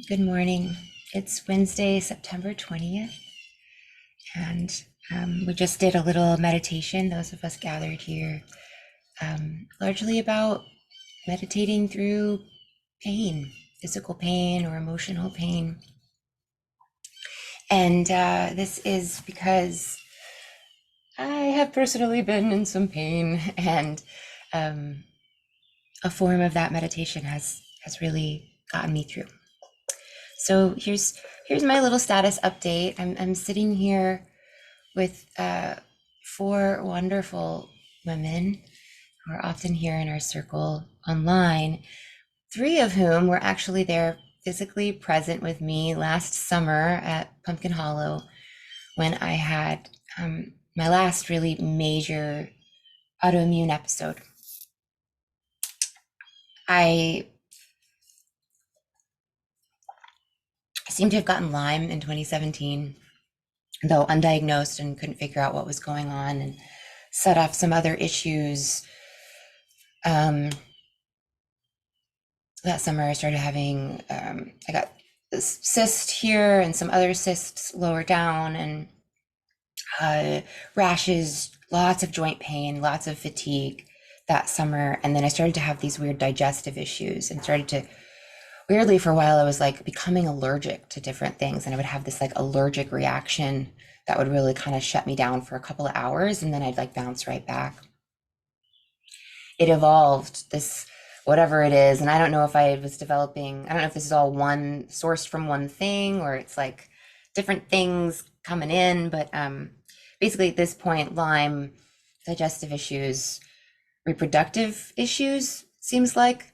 Good morning. It's Wednesday, September 20th, and we just did a little meditation, those of us gathered here, largely about meditating through pain, physical pain or emotional pain. And this is because I have personally been in some pain, and um, a form of that meditation has really gotten me through. So here's my little status update. I'm sitting here with four wonderful women who are often here in our circle online, three of whom were actually there physically present with me last summer at Pumpkin Hollow when I had my last really major autoimmune episode. I seem to have gotten Lyme in 2017, though undiagnosed, and couldn't figure out what was going on, and set off some other issues. That summer I started having, I got this cyst here and some other cysts lower down, and rashes, lots of joint pain, lots of fatigue that summer. And then I started to have these weird digestive issues and started to, weirdly, for a while, I was like becoming allergic to different things. And I would have this like allergic reaction that would really kind of shut me down for a couple of hours. And then I'd like bounce right back. It evolved, this whatever it is, and I don't know if I was developing, I don't know if this is all one sourced from one thing or it's like different things coming in, but basically at this point, Lyme, digestive issues, reproductive issues, seems like.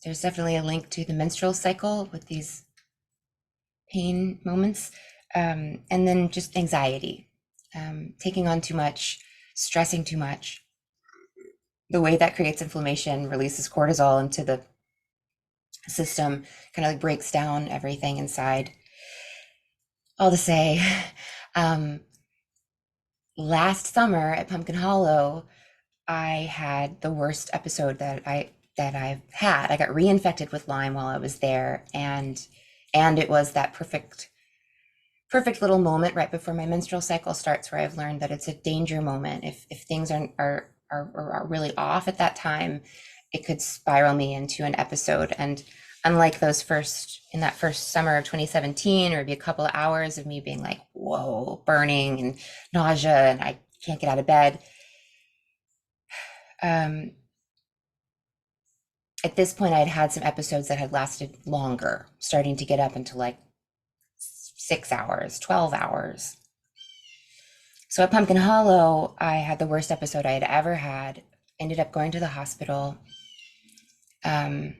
There's definitely a link to the menstrual cycle with these pain moments, and then just anxiety, taking on too much, stressing too much. The way that creates inflammation, releases cortisol into the system, kind of like breaks down everything inside. All to say, um, last summer at Pumpkin Hollow, I had the worst episode that I've had. I got reinfected with Lyme while I was there, and it was that perfect little moment right before my menstrual cycle starts, where I've learned that it's a danger moment. If things are really off at that time, it could spiral me into an episode. And unlike in that first summer of 2017, or it'd be a couple of hours of me being like, whoa, burning and nausea, and I can't get out of bed. At this point, I'd had some episodes that had lasted longer, starting to get up into like 6 hours, 12 hours. So at Pumpkin Hollow, I had the worst episode I had ever had, ended up going to the hospital. And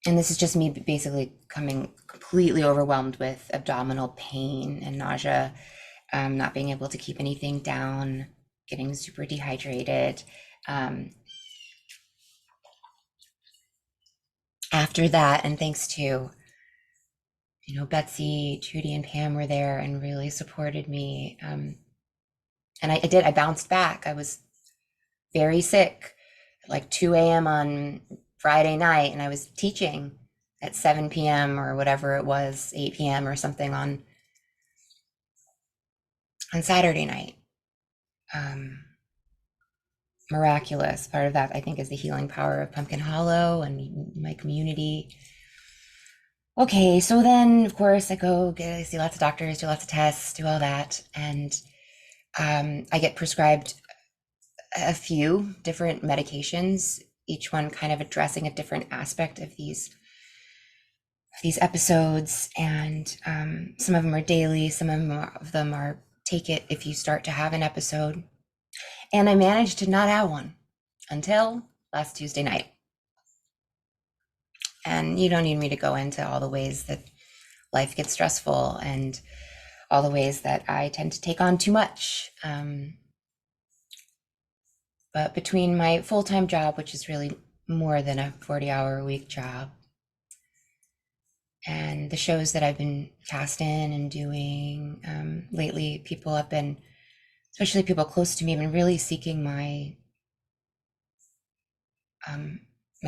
this is just me basically coming completely overwhelmed with abdominal pain and nausea, not being able to keep anything down, getting super dehydrated. After that, and thanks to, Betsy, Judy, and Pam were there and really supported me. And I bounced back. I was very sick at like 2 a.m. on Friday night, and I was teaching at 7 p.m. or whatever it was, 8 p.m. or something on Saturday night. Miraculous. Part of that, I think, is the healing power of Pumpkin Hollow and my community. Okay, so then, of course, I see lots of doctors, do lots of tests, do all that, and I get prescribed a few different medications, each one kind of addressing a different aspect of these episodes. And some of them are daily, some of them are take it if you start to have an episode. And I managed to not have one until last Tuesday night. And you don't need me to go into all the ways that life gets stressful and all the ways that I tend to take on too much. But between my full-time job, which is really more than a 40-hour-a-week job, and the shows that I've been cast in and doing lately, people have been, especially people close to me, have been really seeking my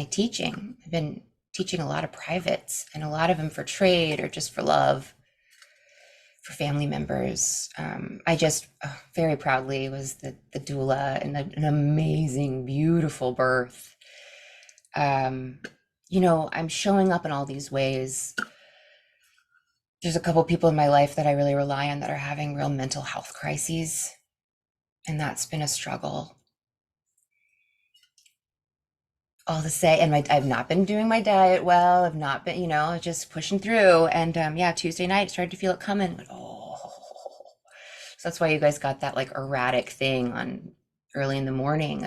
teaching. I've been teaching a lot of privates, and a lot of them for trade or just for love, for family members. I just very proudly was the doula in an amazing, beautiful birth. You know, I'm showing up in all these ways. There's a couple people in my life that I really rely on that are having real mental health crises, and that's been a struggle. All to say, and I've not been doing my diet well. I've not been, you know, just pushing through. And yeah, Tuesday night started to feel it coming. Oh, so that's why you guys got that like erratic thing on early in the morning.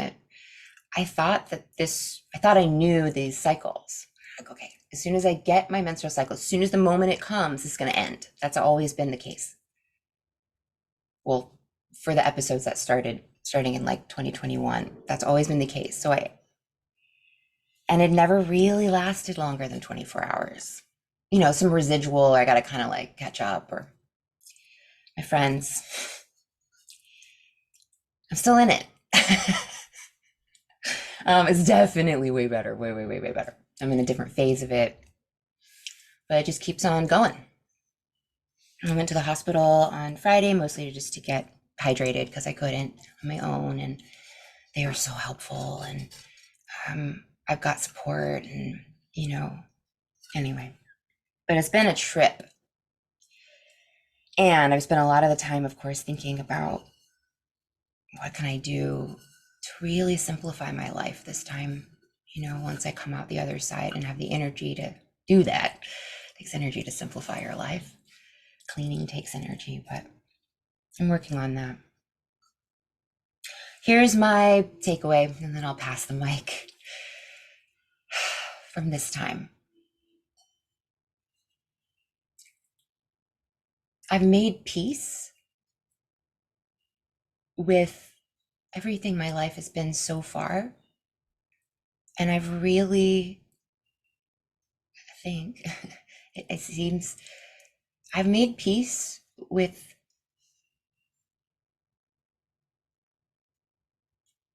I thought that I thought I knew these cycles. Like, okay, as soon as I get my menstrual cycle, as soon as the moment it comes, it's going to end. That's always been the case. Well, for the episodes that starting in like 2021, that's always been the case. And it never really lasted longer than 24 hours. You know, some residual, I got to kind of like catch up, or my friends, I'm still in it. It's definitely way better, way, way, way, way better. I'm in a different phase of it, but it just keeps on going. I went to the hospital on Friday, mostly just to get hydrated because I couldn't on my own, and they were so helpful, and I've got support, and you know, anyway. But it's been a trip, and I've spent a lot of the time, of course, thinking about what can I do to really simplify my life this time. You know, once I come out the other side and have the energy to do that. It takes energy to simplify your life. Cleaning takes energy, but I'm working on that. Here's my takeaway, and then I'll pass the mic from this time. I've made peace with everything my life has been so far. And I've really, I think, it seems, I've made peace with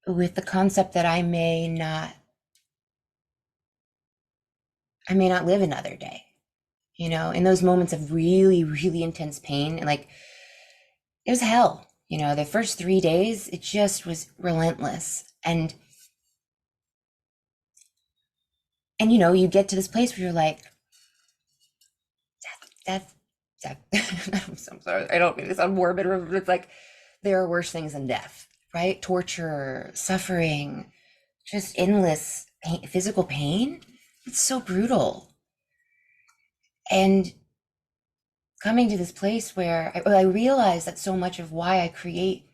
the concept that I may not live another day. You know, in those moments of really, really intense pain, and like it was hell. You know, the first 3 days, it just was relentless. And you know, you get to this place where you're like, death. I'm so sorry. I don't mean to sound morbid, but it's like there are worse things than death, right? Torture, suffering, just endless pain, physical pain. It's so brutal. And coming to this place where I realize that so much of why I create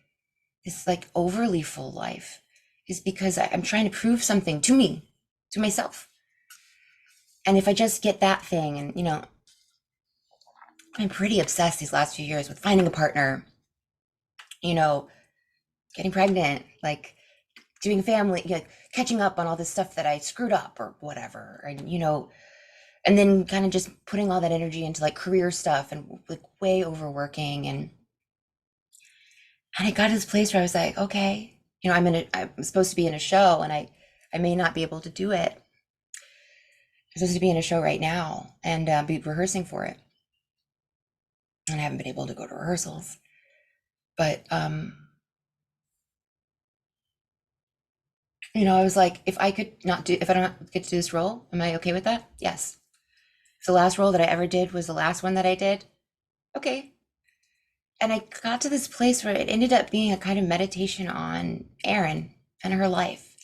this like overly full life is because I'm trying to prove something to me, to myself. And if I just get that thing, and you know, I'm pretty obsessed these last few years with finding a partner, you know, getting pregnant, like doing family, you know, catching up on all this stuff that I screwed up or whatever. And, you know, and then kind of just putting all that energy into like career stuff and like way overworking. And I got to this place where I was like, okay, you know, I'm supposed to be in a show, and I may not be able to do it. I'm supposed to be in a show right now and be rehearsing for it. And I haven't been able to go to rehearsals, but, you know, I was like, if I don't get to do this role, am I okay with that? Yes. If the last role that I ever did was the last one that I did, okay. And I got to this place where it ended up being a kind of meditation on Erin and her life,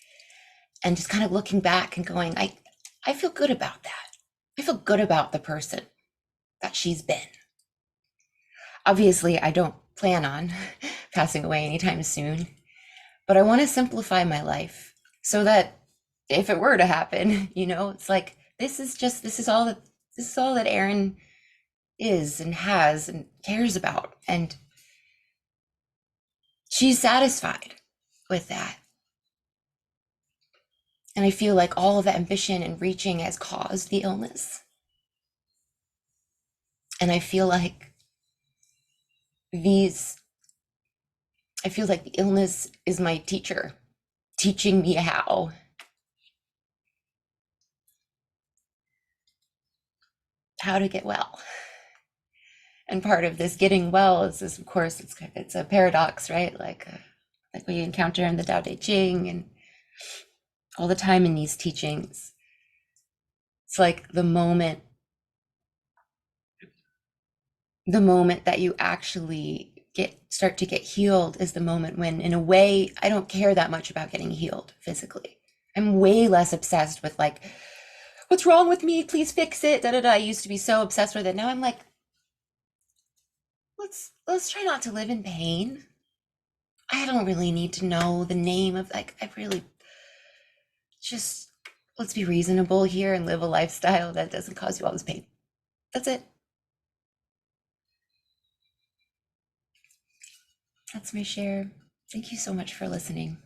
and just kind of looking back and going, I feel good about that. I feel good about the person that she's been. Obviously, I don't plan on passing away anytime soon, but I want to simplify my life so that if it were to happen, you know, it's like this is all that Erin is and has and cares about, and she's satisfied with that. And I feel like all of that ambition and reaching has caused the illness. And I feel like the illness is my teacher, teaching me how how to get well. And part of this getting well is of course, it's a paradox, right? Like we encounter in the Tao Te Ching and all the time in these teachings. It's like the moment that you actually start to get healed is the moment when, in a way, I don't care that much about getting healed physically. I'm way less obsessed with like, what's wrong with me? Please fix it. Da da da. I used to be so obsessed with it. Now I'm like, let's try not to live in pain. I don't really need to know the name of, like, I really just, let's be reasonable here and live a lifestyle that doesn't cause you all this pain. That's it. That's my share. Thank you so much for listening.